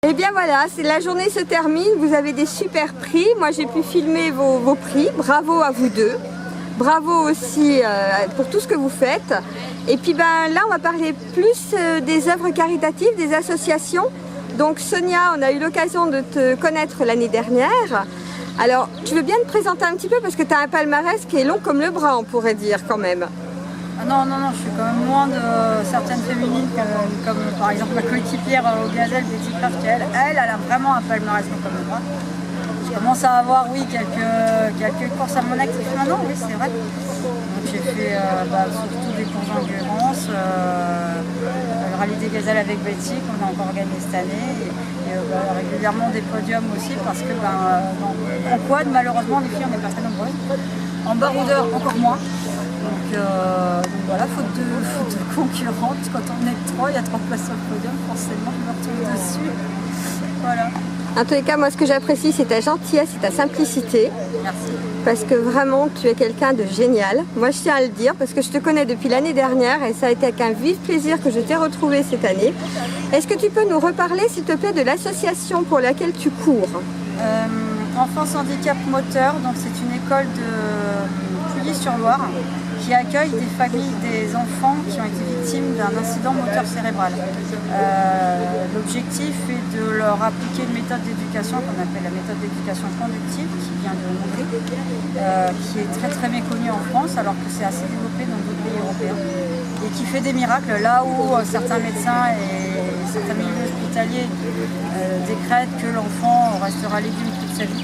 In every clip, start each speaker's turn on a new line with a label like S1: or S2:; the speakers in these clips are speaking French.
S1: Et bien voilà, la journée se termine, vous avez des super prix. Moi j'ai pu filmer vos prix, bravo à vous deux. Bravo aussi pour tout ce que vous faites. Et puis ben, là on va parler plus des œuvres caritatives, des associations. Donc Sonia, on a eu l'occasion de te connaître l'année dernière. Alors tu veux bien te présenter un petit peu parce que tu as un palmarès qui est long comme le bras, on pourrait dire quand même.
S2: Non, je suis quand même loin de certaines féminines comme par exemple ma coéquipière au Gazelle, Betty Craft, elle a vraiment un palmarès long comme le bras. Je commence à avoir, oui, quelques courses à mon actif maintenant, oui, c'est vrai. Donc j'ai fait surtout des courses d'endurance, le rallye des Gazelles avec Betty qu'on a encore gagné cette année, et régulièrement des podiums aussi parce que en quad, malheureusement, les filles, on n'est pas très nombreuses. En baroudeur, encore moins. Donc voilà, faute de concurrente, quand on est 3, il y a 3 places sur le podium, forcément je me retrouve dessus. Voilà.
S1: En tous les cas, moi ce que j'apprécie c'est ta gentillesse et ta simplicité.
S2: Merci.
S1: Parce que vraiment tu es quelqu'un de génial. Moi je tiens à le dire parce que je te connais depuis l'année dernière et ça a été avec un vif plaisir que je t'ai retrouvée cette année. Est-ce que tu peux nous reparler s'il te plaît de l'association pour laquelle tu cours?
S2: Enfance Handicap Moteur, donc c'est une école de Pouilly-sur-Loire qui accueille des familles, des enfants qui ont été victimes d'un incident moteur cérébral. L'objectif est de leur appliquer une méthode d'éducation qu'on appelle la méthode d'éducation conductive, qui vient de Hongrie, qui est très très méconnue en France alors que c'est assez développé dans d'autres pays européens et qui fait des miracles là où certains médecins et certains milieux hospitaliers décrètent que l'enfant restera légume toute sa vie.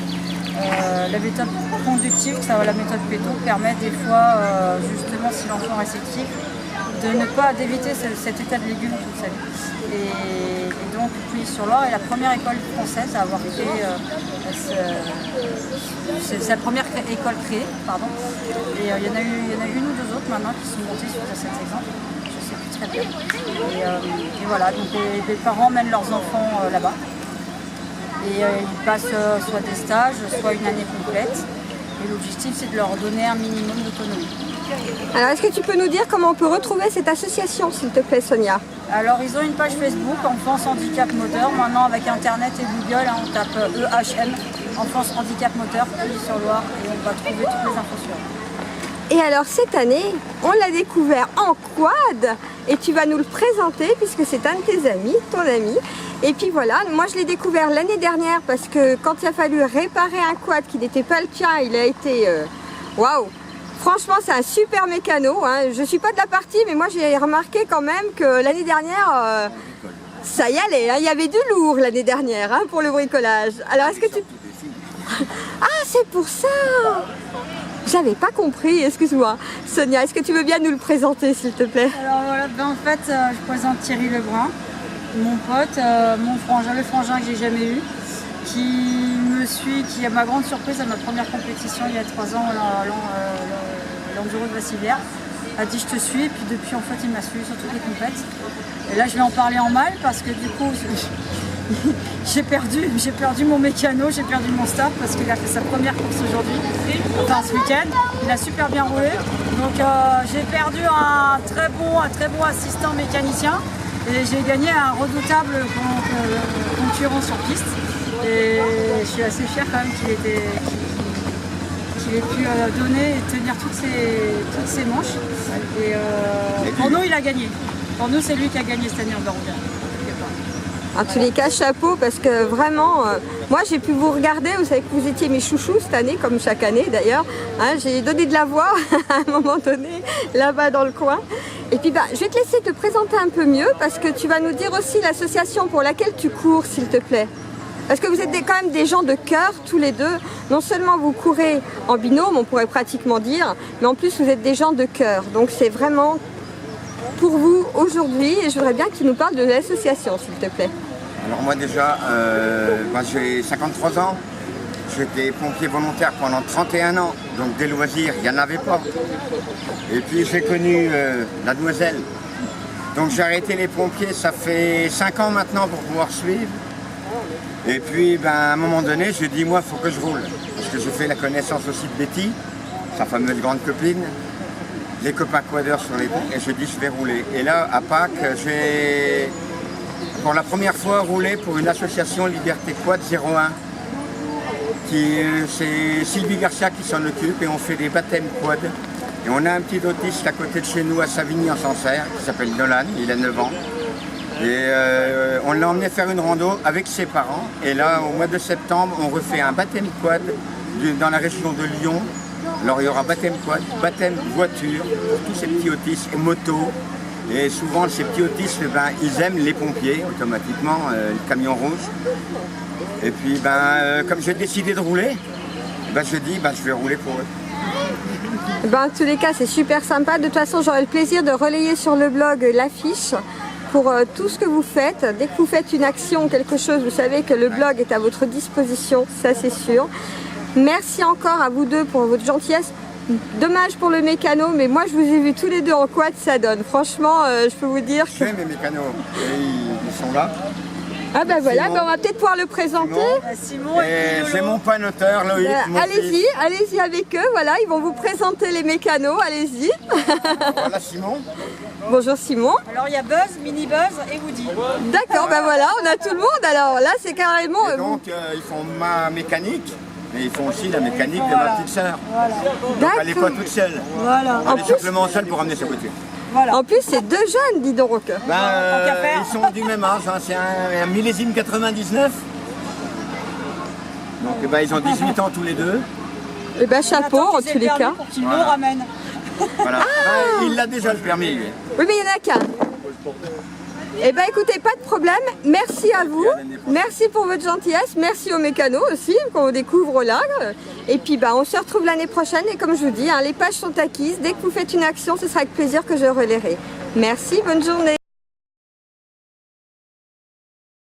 S2: La méthode conductive, la méthode PETO, permet des fois, justement, si l'enfant est réceptif, d'éviter cet état de légumes toute sa vie. Et donc, Pouilly-sur-Loire est la première école française à avoir créé, c'est sa première école créée, pardon. Et il y en a une ou deux autres maintenant qui sont montées sur cet exemple. Je ne sais plus très bien. Et voilà, donc les parents mènent leurs enfants là-bas. Et ils passent soit des stages, soit une année complète. Et l'objectif, c'est de leur donner un minimum d'autonomie.
S1: Alors, est-ce que tu peux nous dire comment on peut retrouver cette association, s'il te plaît, Sonia?
S2: Alors, ils ont une page Facebook, Enfance Handicap Moteur. Maintenant, avec Internet et Google, on tape EHM, Enfance Handicap Moteur, Pouilly-sur-Loire, et on va trouver toutes les infos sur eux.
S1: Et alors, cette année, on l'a découvert en quad, et tu vas nous le présenter, puisque c'est un de tes amis, ton ami. Et puis voilà, moi je l'ai découvert l'année dernière parce que quand il a fallu réparer un quad qui n'était pas le tien, il a été waouh! Franchement, c'est un super mécano. Hein. Je ne suis pas de la partie, mais moi j'ai remarqué quand même que l'année dernière, ça y allait. Hein. Il y avait du lourd l'année dernière hein, pour le bricolage. Alors est-ce que tu... Ah, c'est pour ça! J'avais pas compris, excuse-moi. Sonia, est-ce que tu veux bien nous le présenter s'il te plaît?
S2: Alors voilà, en fait, je présente Thierry Lebrun. Mon pote, mon frangin, le frangin que j'ai jamais eu, qui me suit, qui à ma grande surprise à ma première compétition il y a 3 ans, l'enduro de Vassivière, a dit je te suis, et puis depuis en fait il m'a suivi sur toutes les compètes. Et là je vais en parler en mal parce que du coup j'ai perdu mon mécano, j'ai perdu mon staff parce qu'il a fait sa première course aujourd'hui, enfin ce week-end, il a super bien roulé. Donc j'ai perdu un très bon assistant mécanicien. Et j'ai gagné un redoutable concurrent sur piste. Et je suis assez fière quand même qu'il ait pu donner et tenir toutes ses manches. Et pour nous, il a gagné. Pour nous, c'est lui qui a gagné cette année en baroudeur.
S1: En tous les cas, chapeau, parce que vraiment, moi j'ai pu vous regarder, vous savez que vous étiez mes chouchous cette année, comme chaque année d'ailleurs. Hein, j'ai donné de la voix à un moment donné, là-bas dans le coin. Et puis je vais te laisser te présenter un peu mieux, parce que tu vas nous dire aussi l'association pour laquelle tu cours, s'il te plaît. Parce que vous êtes quand même des gens de cœur, tous les deux. Non seulement vous courez en binôme, on pourrait pratiquement dire, mais en plus vous êtes des gens de cœur. Donc c'est vraiment pour vous aujourd'hui, et je voudrais bien que tu nous parles de l'association, s'il te plaît.
S3: Alors moi déjà, j'ai 53 ans, j'étais pompier volontaire pendant 31 ans, donc des loisirs, il n'y en avait pas. Et puis j'ai connu la demoiselle, donc j'ai arrêté les pompiers, ça fait 5 ans maintenant pour pouvoir suivre. Et puis à un moment donné, j'ai dit moi il faut que je roule, parce que j'ai fait la connaissance aussi de Betty, sa fameuse grande copine, les copains quadeurs sur les ponts, et je dis je vais rouler. Et là à Pâques, pour la première fois rouler pour une association Liberté Quad 01. C'est Sylvie Garcia qui s'en occupe et on fait des baptêmes quad. Et on a un petit autiste à côté de chez nous à Savigny-en-Sancerre qui s'appelle Nolan, il a 9 ans. Et on l'a emmené faire une rando avec ses parents. Et là, au mois de septembre, on refait un baptême quad dans la région de Lyon. Alors il y aura baptême quad, baptême voiture pour tous ces petits autistes et motos. Et souvent, ces petits autistes, ben, ils aiment les pompiers automatiquement, le camion rouge. Et puis, comme j'ai décidé de rouler, je dis, je vais rouler pour eux.
S1: En tous les cas, c'est super sympa. De toute façon, j'aurai le plaisir de relayer sur le blog l'affiche pour tout ce que vous faites. Dès que vous faites une action, quelque chose, vous savez que le blog est à votre disposition, ça c'est sûr. Merci encore à vous deux pour votre gentillesse. Dommage pour le mécano, mais moi je vous ai vu tous les deux en quad, ça donne. Franchement, je peux vous dire que...
S3: Je fais mes mécanos, et ils sont là.
S1: Ah voilà, on va peut-être pouvoir le présenter.
S2: Simon et
S3: c'est mon panoteur, Loïc.
S1: Allez-y avec eux, voilà, ils vont vous présenter les mécanos, allez-y.
S3: Voilà Simon.
S1: Bonjour Simon.
S2: Alors il y a Buzz, Mini Buzz et Woody.
S1: D'accord, voilà, on a tout le monde. Alors là, c'est carrément...
S3: Et donc, ils font ma mécanique. Et ils font aussi la mécanique de ma petite sœur. Voilà. Donc elle n'est pas toute seule.
S2: Voilà.
S3: Elle est simplement seule pour ramener sa voiture.
S1: Voilà. En plus, c'est deux jeunes, dis donc.
S3: Ils sont du même âge, hein. C'est un millésime 99. Donc ils ont 18 ans tous les deux.
S1: Et chapeau en tous les cas.
S2: Pour qu'il le ramène.
S3: Voilà. Il a déjà le permis, lui.
S1: Oui, mais il n'y en a qu'un. Écoutez, pas de problème. Merci à vous. Merci pour votre gentillesse. Merci aux mécanos aussi, qu'on découvre là. Et puis, on se retrouve l'année prochaine. Et comme je vous dis, les pages sont acquises. Dès que vous faites une action, ce sera avec plaisir que je relayerai. Merci, bonne journée.